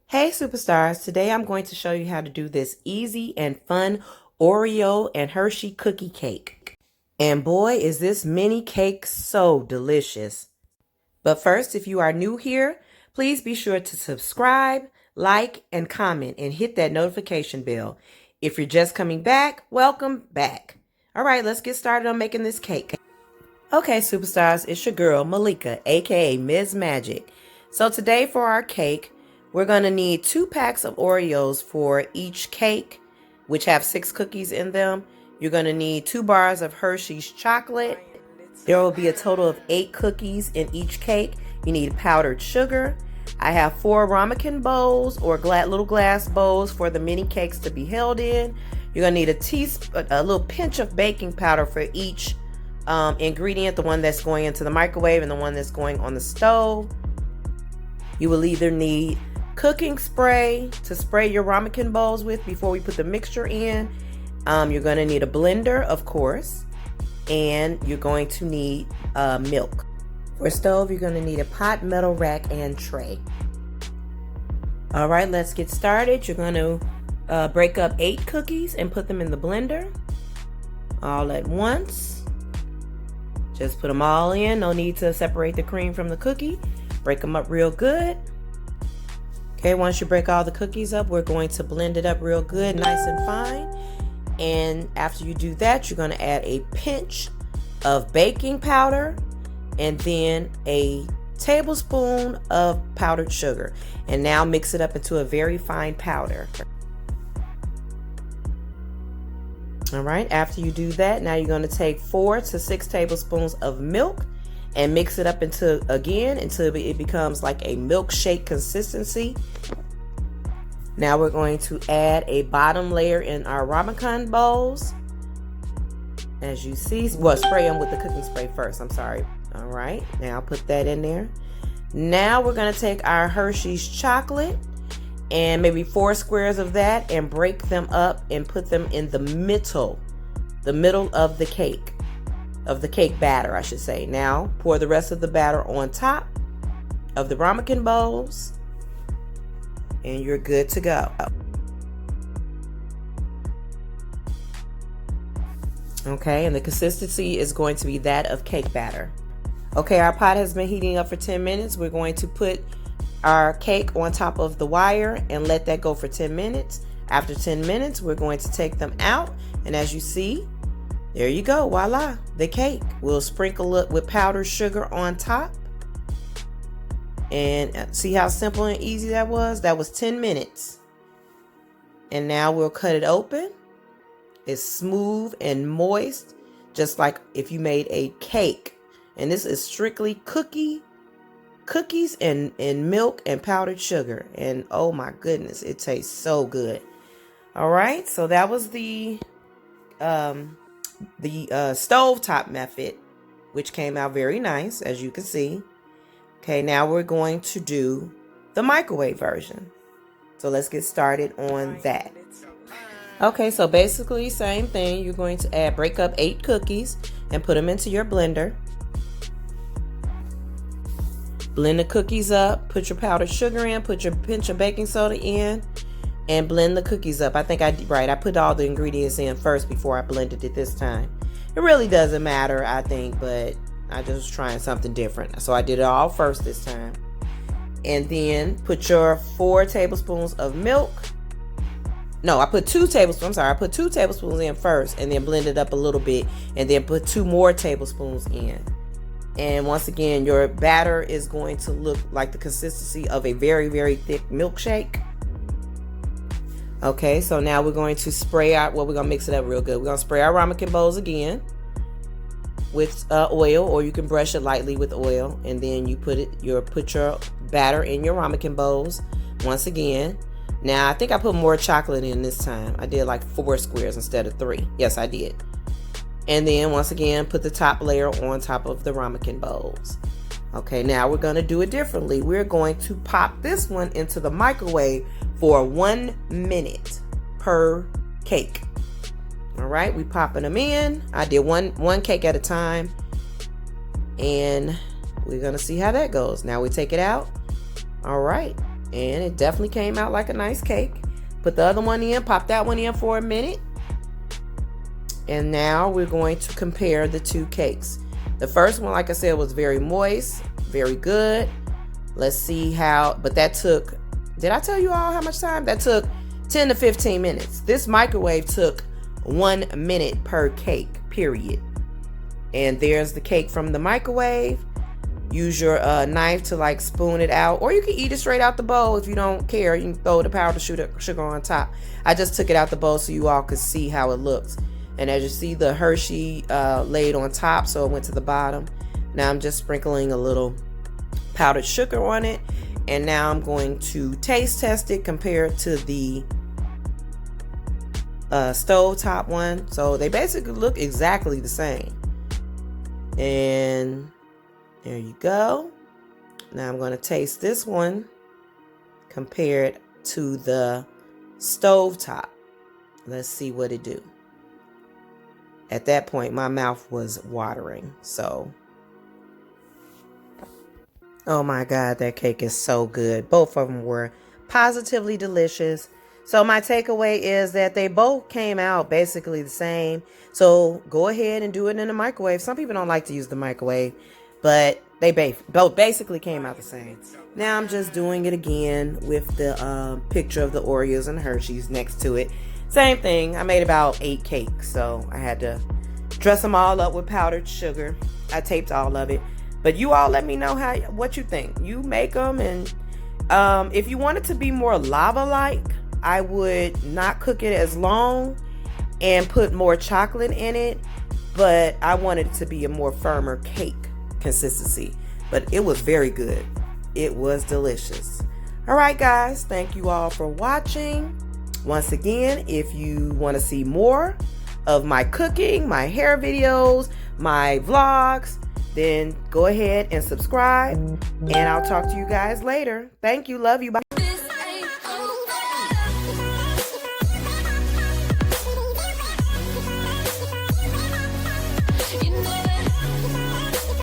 Hey superstars, today I'm going to show you how to do this easy and fun Oreo and Hershey cookie cake. And boy, is this mini cake so delicious. But first, if you are new here, please be sure to subscribe, like, and comment and hit that notification bell. If you're just coming back, welcome back. All right, let's get started on making this cake. Okay, superstars, it's your girl, Malika, aka Ms. Magic. So today for our cake, we're going to need 2 packs of Oreos for each cake, which have 6 cookies in them. You're going to need 2 bars of Hershey's chocolate. There will be a total of 8 cookies in each cake. You need powdered sugar. I have 4 ramekin bowls or little glass bowls for the mini cakes to be held in. You're going to need a little pinch of baking powder for each ingredient, the one that's going into the microwave and the one that's going on the stove. You will either need cooking spray to spray your ramekin bowls with before we put the mixture in. You're going to need a blender, of course, and you're going to need milk. For stove, you're going to need a pot, metal rack, and tray. All right, let's get started. You're going to break up 8 cookies and put them in the blender all at once. Just put them all in. No need to separate the cream from the cookie. Break them up real good. Okay, once you break all the cookies up, we're going to blend it up real good, nice and fine. And after you do that, you're going to add a pinch of baking powder and then a tablespoon of powdered sugar. And now mix it up into a very fine powder. All right, after you do that, now you're going to take 4 to 6 tablespoons of milk and mix it up until it becomes like a milkshake consistency. Now we're going to add a bottom layer in our ramekin bowls. As you see, well, spray them with the cooking spray first, I'm sorry. All right, now put that in there. Now we're gonna take our Hershey's chocolate and maybe 4 squares of that and break them up and put them in the middle of the cake. Of the cake batter, I should say. Now pour the rest of the batter on top of the ramekin bowls and you're good to go. Okay, and the consistency is going to be that of cake batter. Okay, our pot has been heating up for 10 minutes. We're going to put our cake on top of the wire and let that go for 10 minutes. After 10 minutes, we're going to take them out, and as you see, there you go, voila, the cake. We'll sprinkle it with powdered sugar on top. And see how simple and easy that was? That was 10 minutes. And now we'll cut it open. It's smooth and moist, just like if you made a cake. And this is strictly cookies and milk and powdered sugar. And oh my goodness, it tastes so good. All right, so that was the stovetop method, which came out very nice, as you can see. Okay, now we're going to do the microwave version. So let's get started on that. Okay, so basically same thing. You're going to break up 8 cookies and put them into your blender. Blend the cookies up, put your powdered sugar in, put your pinch of baking soda in, and blend the cookies up. I think I put all the ingredients in first before I blended it this time. It really doesn't matter, I think, but I just was trying something different. So I did it all first this time. And then put your 4 tablespoons of milk. No, I put 2 tablespoons. I'm sorry, I put 2 tablespoons in first and then blend it up a little bit and then put 2 more tablespoons in. And once again, your batter is going to look like the consistency of a very, very thick milkshake. Okay, so now we're going to spray out, we're going to mix it up real good. We're going to spray our ramekin bowls again with oil, or you can brush it lightly with oil. And then you put your batter in your ramekin bowls once again. Now, I think I put more chocolate in this time. I did like 4 squares instead of 3. Yes, I did. And then once again, put the top layer on top of the ramekin bowls. Okay, now we're going to do it differently. We're going to pop this one into the microwave for 1 minute per cake. All right, we popping them in. I did one cake at a time, and we're going to see how that goes. Now we take it out. All right, And it definitely came out like a nice cake. Put the other one in, pop that one in for a minute. And now we're going to compare the two cakes. The first one, like I said, was very moist, very good. Let's see how, but that took, did I tell you all how much time? That took 10 to 15 minutes. This microwave took 1 minute per cake, period. And there's the cake from the microwave. Use your knife to like spoon it out, or you can eat it straight out the bowl if you don't care. You can throw the powdered sugar on top. I just took it out the bowl so you all could see how it looks. And as you see, the Hershey laid on top, so it went to the bottom. Now I'm just sprinkling a little powdered sugar on it. And now I'm going to taste test it compared to the stovetop one. So they basically look exactly the same. And there you go. Now I'm going to taste this one compared to the stovetop. Let's see what it do. At that point, my mouth was watering. So, oh my God, that cake is so good. Both of them were positively delicious. So my takeaway is that they both came out basically the same. So go ahead and do it in the microwave. Some people don't like to use the microwave, but they both basically came out the same. Now I'm just doing it again with the picture of the Oreos and Hershey's next to it. Same thing. I made about 8 cakes, so I had to dress them all up with powdered sugar. I taped all of it. But you all let me know what you think. You make them, and if you want it to be more lava-like, I would not cook it as long and put more chocolate in it. But I wanted it to be a more firmer cake consistency. But it was very good. It was delicious. All right, guys. Thank you all for watching. Once again, if you want to see more of my cooking, my hair videos, my vlogs, then go ahead and subscribe, and I'll talk to you guys later. Thank you. Love you. Bye.